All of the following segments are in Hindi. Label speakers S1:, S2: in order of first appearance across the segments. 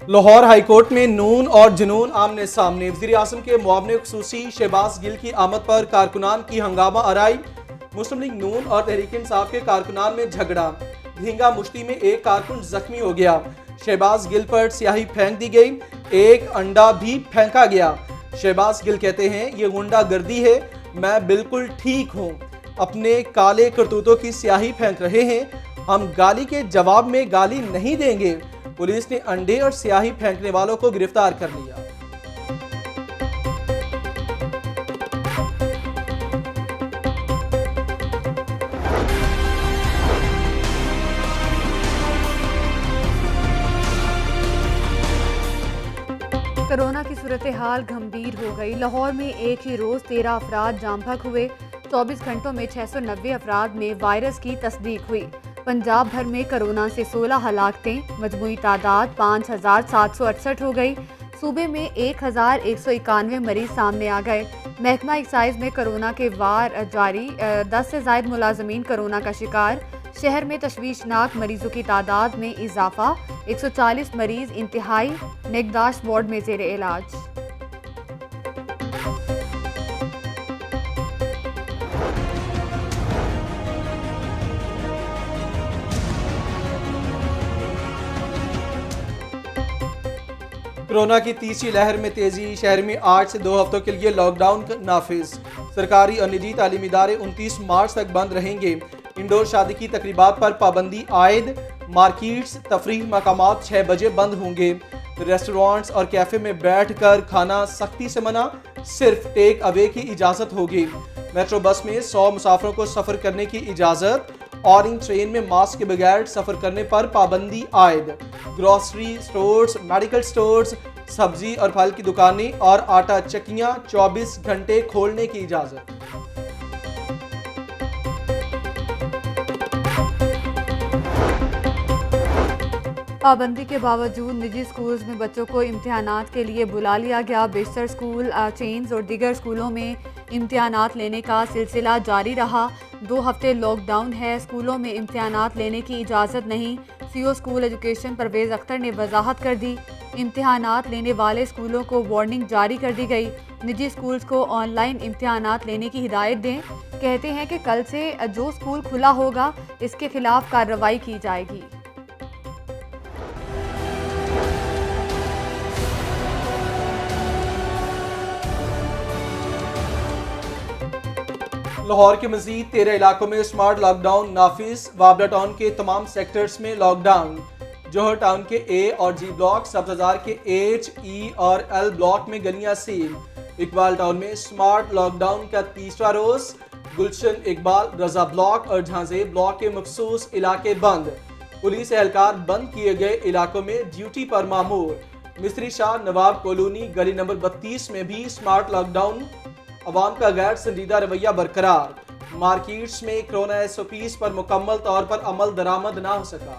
S1: लाहौर हाईकोर्ट में नून और जुनून आमने सामने। वज़ीर आज़म के मुआवने खुसूसी शहबाज गिल की आमद पर कारकुनान की हंगामा आराई। मुस्लिम लीग नून और तहरीक इंसाफ के कारकुनान में झगड़ा। धींगा मुश्ती में एक कारकुन जख्मी हो गया। शहबाज गिल पर स्याही फेंक दी गई, एक अंडा भी फेंका गया। शहबाज गिल कहते हैं ये गुंडागर्दी है, मैं बिल्कुल ठीक हूँ। अपने काले करतूतों की स्याही फेंक रहे हैं, हम गाली के जवाब में गाली नहीं देंगे। पुलिस ने अंडे और स्याही फेंकने वालों को गिरफ्तार कर लिया।
S2: कोरोना की सूरत हाल गंभीर हो गई। लाहौर में एक ही रोज 13 अफराद जाम फक हुए। 24 घंटों में 690 अफराद में वायरस की तस्दीक हुई। पंजाब भर में कोरोना से 16 हलाकतें, मजमूई तादाद 5768 हो गई। सूबे में 1191 मरीज सामने आ गए। महकमा एक्साइज में कोरोना के वार जारी, 10 से ज़ायद मुलाजमीन कोरोना का शिकार। शहर में तशवीशनाक मरीजों की तादाद में इजाफा, 140 मरीज इंतहाई निगहदाश्त वार्ड में ज़ेर इलाज।
S1: कोरोना की तीसरी लहर में तेजी। शहर में 8 से 2 हफ्तों के लिए लॉकडाउन नाफिज। सरकारी और निजी तालीमी इदारे 29 मार्च तक बंद रहेंगे। इंडोर शादी की तकरीबात पर पाबंदी आयद। मार्केट्स, तफरीह मकामात 6 बजे बंद होंगे। रेस्टोरेंट्स और कैफे में बैठ कर खाना सख्ती से मना, सिर्फ टेक अवे की इजाज़त होगी। मेट्रो बस में 100 मुसाफिरों को सफ़र करने की इजाज़त। ऑरेंज ट्रेन में मास्क के बगैर सफ़र करने पर पाबंदी आयद। ग्रोसरी स्टोर्स, मेडिकल स्टोर्स, सब्जी और फल की दुकानें और आटा चक्कियाँ 24 घंटे खोलने की इजाज़त।
S2: पाबंदी के बावजूद निजी स्कूल्स में बच्चों को इम्तिहानात के लिए बुला लिया गया। बेशतर स्कूल चेन्स और दीगर स्कूलों में इम्तिहानात लेने का सिलसिला जारी रहा। 2 हफ्ते लॉकडाउन है, स्कूलों में इम्तिहानात लेने की इजाज़त नहीं। CO school education Parvez Akhtar ने वजाहत कर दी। इम्तिहानात लेने वाले स्कूलों को वार्निंग जारी कर दी गई। निजी स्कूल्स को ऑनलाइन इम्तिहानात लेने की हिदायत दें। कहते हैं कि कल से जो स्कूल खुला होगा इसके खिलाफ कार्रवाई की जाएगी।
S1: लाहौर के मजीद 13 इलाकों में स्मार्ट लॉकडाउन नाफिज। वाबला टाउन के तमाम सेक्टर्स में लॉकडाउन। जौहर टाउन के ए और जी ब्लॉक, सब्ज़ाजार के एच, ई और एल ब्लॉक में गलियां सील। इकबाल टाउन में स्मार्ट लॉकडाउन का तीसरा रोज। गुलशन, इकबाल, रजा ब्लॉक और झांसे ब्लॉक के मखसूस इलाके बंद। पुलिस एहलकार बंद किए गए इलाकों में ड्यूटी पर मामूर। मिस्त्री शाह नवाब कॉलोनी गली नंबर 32 में भी स्मार्ट लॉकडाउन। अवाम का गैर संजीदा रवैया बरकरार। मार्केट्स में कोरोना SOPs पर मुकम्मल तौर पर अमल दरामद ना हो सका।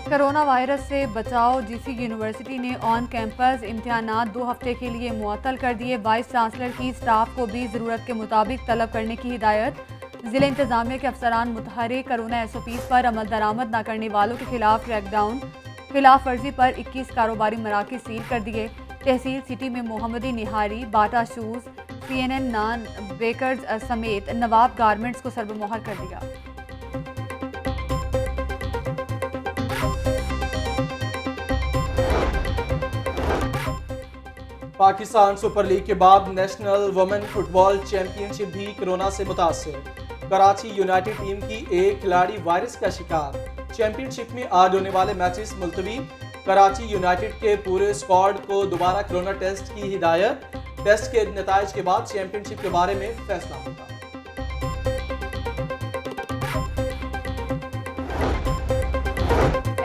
S2: कोरोना वायरस से बचाव। GC यूनिवर्सिटी ने ऑन कैंपस इम्तिहानात 2 हफ्ते के लिए मुअत्तल कर दिए। वाइस चांसलर की स्टाफ को भी ज़रूरत के मुताबिक तलब करने की हिदायत। ज़िला इंतज़ामिया के अफसरान मुतहर्रिक कोरोना SOPs पर अमल दरामद न करने वालों के खिलाफ क्रैकडाउन। खिलाफ वर्जी पर 21 कारोबारी मराकज़ सील कर दिए। तहसील सिटी में मोहम्मदी निहारी, बाटा शूज़, CNN नान बेकर्स समेत नवाब गारमेंट्स को सरबमोहर कर दिया।
S1: पाकिस्तान सुपर लीग के बाद नेशनल वुमेन फुटबॉल चैंपियनशिप भी कोरोना से मुतासर। कराची यूनाइटेड टीम की एक खिलाड़ी वायरस का शिकार। चैंपियनशिप में आज होने वाले मैचेस मुलतवी। कराची यूनाइटेड के पूरे स्क्वाड को दोबारा कोरोना टेस्ट की हिदायत। टेस्ट के नताइज के बाद चैंपियनशिप के बारे में फैसला होगा।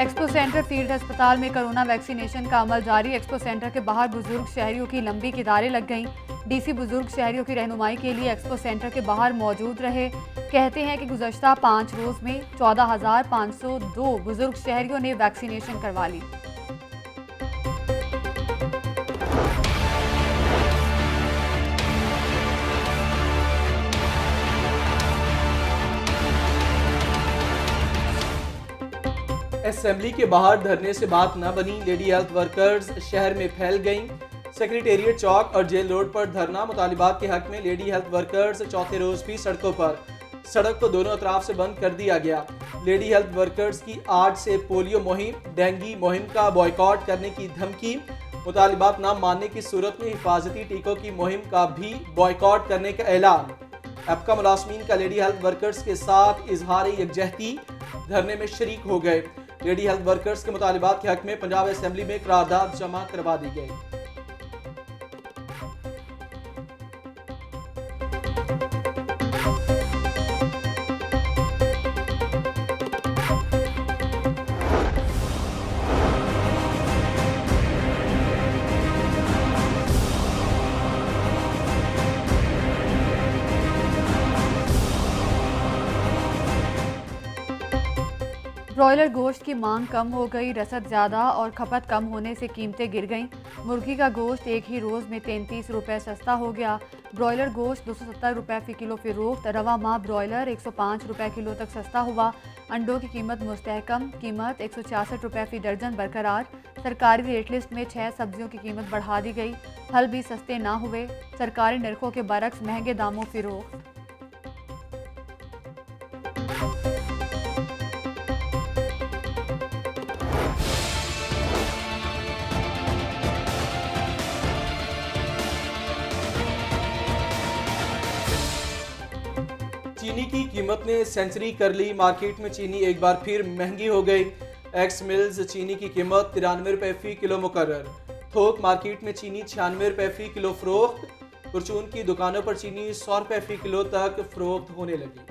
S2: एक्सपो सेंटर फील्ड अस्पताल में कोरोना वैक्सीनेशन का अमल जारी। एक्सपो सेंटर के बाहर बुजुर्ग शहरियों की लंबी कतारें लग गईं। डीसी बुजुर्ग शहरियों की रहनुमाई के लिए एक्सपो सेंटर के बाहर मौजूद रहे। कहते हैं कि गुज़श्ता 5 रोज़ में 14,502 बुजुर्ग शहरियों ने वैक्सीनेशन करवा ली।
S1: असेंबली के बाहर धरने से बात न बनी, लेडी हेल्थ वर्कर्स शहर में फैल गईं। सेक्रेटेरिएट चौक और जेल रोड पर धरना, मुतालिबात के हक में लेडी हेल्थ वर्कर्स चौथे रोज भी सड़कों पर। सड़क को दोनों अतराफ से बंद कर दिया गया। लेडी हेल्थ वर्कर्स की आज से पोलियो मुहिम, डेंगू मुहिम का बॉयकॉट करने की धमकी, मुतालिबात न मानने की सूरत में हिफाजती टीकों की मुहिम का भी बॉयकॉट करने का ऐलान। एपका मुलाजमीन का लेडी हेल्थ वर्कर्स के साथ इजहार यकजहती धरने में शरीक हो गए। लेडी हेल्थ वर्कर्स के मुतालिबात के हक में पंजाब असेंबली में करारदाद जमा करवा दी गई।
S2: ब्रॉयलर गोश्त की मांग कम हो गई, रसद ज़्यादा और खपत कम होने से कीमतें गिर गईं। मुर्गी का गोश्त एक ही रोज़ में 33 रुपये सस्ता हो गया। ब्रॉयलर गोश्त 270 रुपये फ़ी किलो फ़रोख्त। रवा माह ब्रॉयलर 105 रुपये किलो तक सस्ता हुआ। अंडों की कीमत मुस्तहकम, कीमत 166 रुपये फ़ी दर्जन बरकरार। सरकारी रेट लिस्ट में 6 सब्जियों की कीमत बढ़ा दी गई। फल भी सस्ते ना हुए, सरकारी नरखों के बरक्स महंगे दामों फ़रोख्त।
S1: चीनी की कीमत ने सेंचुरी कर ली। मार्केट में चीनी एक बार फिर महंगी हो गई। एक्स मिल्स चीनी की कीमत 93 रुपये फ़ी किलो मुकर्रर। थोक मार्केट में चीनी 96 रुपये फ़ी किलो फरोख्त। परचून की दुकानों पर चीनी 100 रुपये फ़ी किलो तक फरोख्त होने लगी।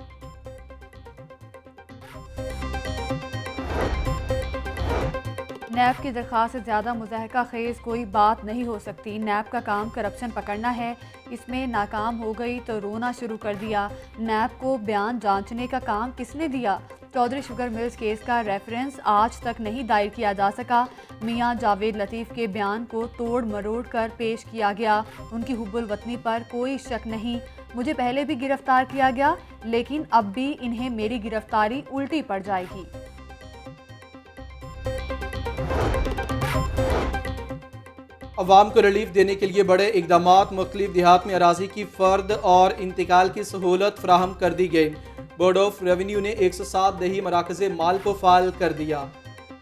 S2: नैब की दरख्वास्त से ज़्यादा मुज़ाहका खेज़ कोई बात नहीं हो सकती। नैब का काम करप्शन पकड़ना है, इसमें नाकाम हो गई तो रोना शुरू कर दिया। नैब को बयान जांचने का काम किसने दिया? चौधरी शुगर मिल्स केस का रेफरेंस आज तक नहीं दायर किया जा सका। मियां जावेद लतीफ़ के बयान को तोड़ मरोड़ कर पेश किया गया। उनकी हुब्बुल वतनी पर कोई शक नहीं। मुझे पहले भी गिरफ्तार किया गया, लेकिन अब भी इन्हें मेरी गिरफ्तारी उल्टी पड़ जाएगी।
S1: अवाम को रिलीफ देने के लिए बड़े इकदामात, मुख्तलिफ देहात में अराजी की फ़र्द और इंतकाल की सहूलत फराहम कर दी गई। बोर्ड ऑफ रेवेन्यू ने 107 दही मराकज़े माल को फाल कर दिया।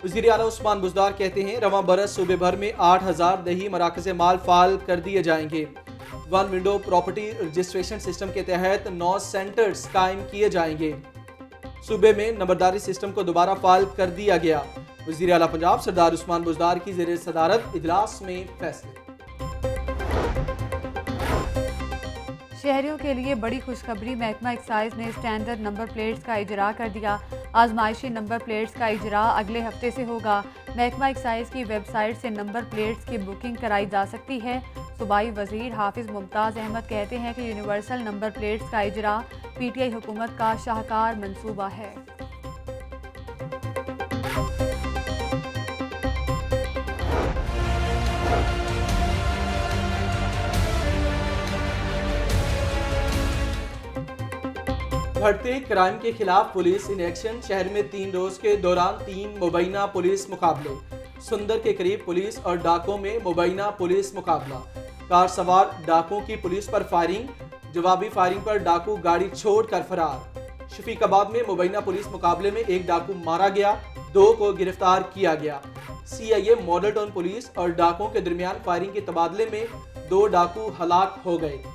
S1: वज़ीर आला उस्मान बुज़दार कहते हैं रवां बरस सूबे भर में 8000 दही मराकज़े माल फाल कर दिए जाएंगे। One window property registration system के तहत 9 सेंटर्स कायम किए जाएंगे। सूबे में नंबरदारी सिस्टम को दोबारा फाल कर दिया गया। वज़ीर आला पंजाब सरदार उस्मान बुज़दार की ज़ेर सदारत इजलास में फैसले।
S2: शहरियों के लिए बड़ी खुशखबरी, महकमा एक्साइज ने स्टैंडर्ड नंबर प्लेट्स का इजरा कर दिया। आजमाइशी नंबर प्लेट्स का इजरा अगले हफ्ते से होगा। महकमा एक्साइज की वेबसाइट से नंबर प्लेट्स की बुकिंग कराई जा सकती है। सूबाई वज़ीर हाफिज़ मुमताज़ अहमद कहते हैं कि यूनिवर्सल नंबर प्लेट्स का इजरा PTI हुकूमत का शाहकार मंसूबा है।
S1: बढ़ते क्राइम के खिलाफ पुलिस इन एक्शन। शहर में 3 रोज के दौरान 3 मुबैना पुलिस मुकाबले। सुंदर के करीब पुलिस और डाकों में मुबैना पुलिस मुकाबला। कार सवार डाकुओं की पुलिस पर फायरिंग, जवाबी फायरिंग पर डाकू गाड़ी छोड़कर फरार। शफीकाबाद में मुबैना पुलिस मुकाबले में 1 डाकू मारा गया, 2 को गिरफ्तार किया गया। CIA मॉडल टाउन पुलिस और डाकुओं के दरमियान फायरिंग के तबादले में 2 डाकू हलाक हो गए थे।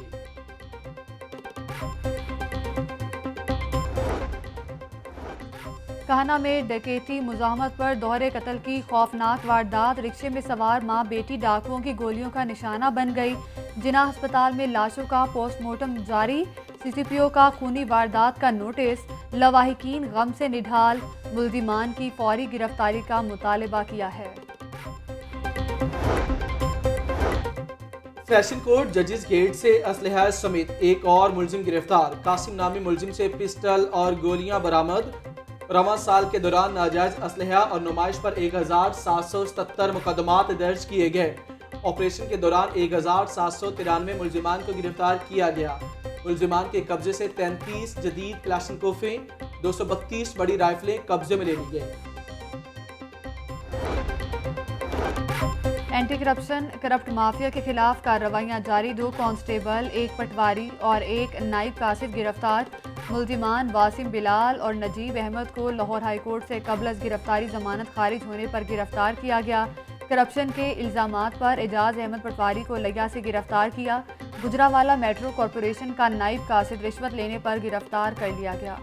S2: काहना में डकैती मुजाहमत पर दोहरे कत्ल की खौफनाक वारदात। रिक्शे में सवार मां बेटी डाकुओं की गोलियों का निशाना बन गई। जिना अस्पताल में लाशों का पोस्टमार्टम जारी। CCPO का खूनी वारदात का नोटिस। लवाहिकीन गम से निढाल, मुल्जिमान की फौरी गिरफ्तारी का मुतालबा किया है।
S1: फैशन कोर्ट जजेस गेट से असलहा समेत एक और मुलजिम गिरफ्तार। कासिम नामी मुलजिम से पिस्टल और गोलियां बरामद। रवां साल के दौरान नाजायज असलहा और नुमाइश पर 1777 मुकदमात दर्ज किए गए। ऑपरेशन के दौरान 1793 मुलजिमान को गिरफ्तार किया गया। मुलजिमान के कब्जे से 33 जदीद क्लाशनकोफें, 232 बड़ी राइफलें कब्जे में ले ली गई।
S2: एंटी करप्ट माफिया के खिलाफ कार्रवाइयां जारी। 2 कांस्टेबल, 1 पटवारी और 1 नाइब कासिद गिरफ्तार। मुल्जिमान वासिम बिलाल और नजीब अहमद को लाहौर हाई कोर्ट से कबल अज गिरफ्तारी जमानत खारिज होने पर गिरफ्तार किया गया। करप्शन के इल्जामात पर एजाज अहमद पटवारी को लिया से गिरफ्तार किया। गुजरावाला मेट्रो कॉरपोरेशन का नाइब कासिद रिश्वत लेने पर गिरफ्तार कर लिया गया।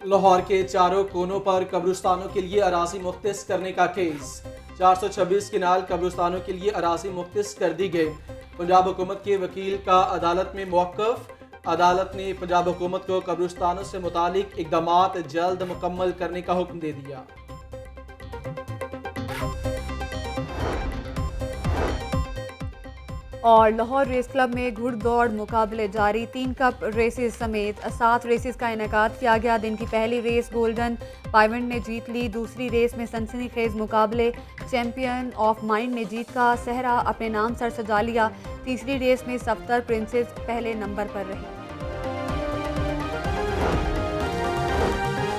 S1: लाहौर के चारों कोनों पर कब्रिस्तानों के लिए अराजी मुख्तस करने का केस। 426 किनाल कब्रिस्तानों के लिए अराजी मुख्तस कर दी गई। पंजाब हुकूमत के वकील का अदालत में मौक़िफ़। अदालत ने पंजाब हुकूमत को कब्रिस्तानों से मुतालिक इक़दामात जल्द मुकम्मल करने का हुक्म दे दिया।
S2: और लाहौर रेस क्लब में घुड़दौड़ मुकाबले जारी। 3 कप रेसेस समेत 7 रेसेस का इनेकाद किया गया। दिन की पहली रेस गोल्डन पाइवेंट ने जीत ली। दूसरी रेस में सनसनीखेज मुकाबले चैंपियन ऑफ माइंड ने जीत का सहरा अपने नाम सर सजा लिया। तीसरी रेस में सफ्तर प्रिंसेस पहले नंबर पर रही।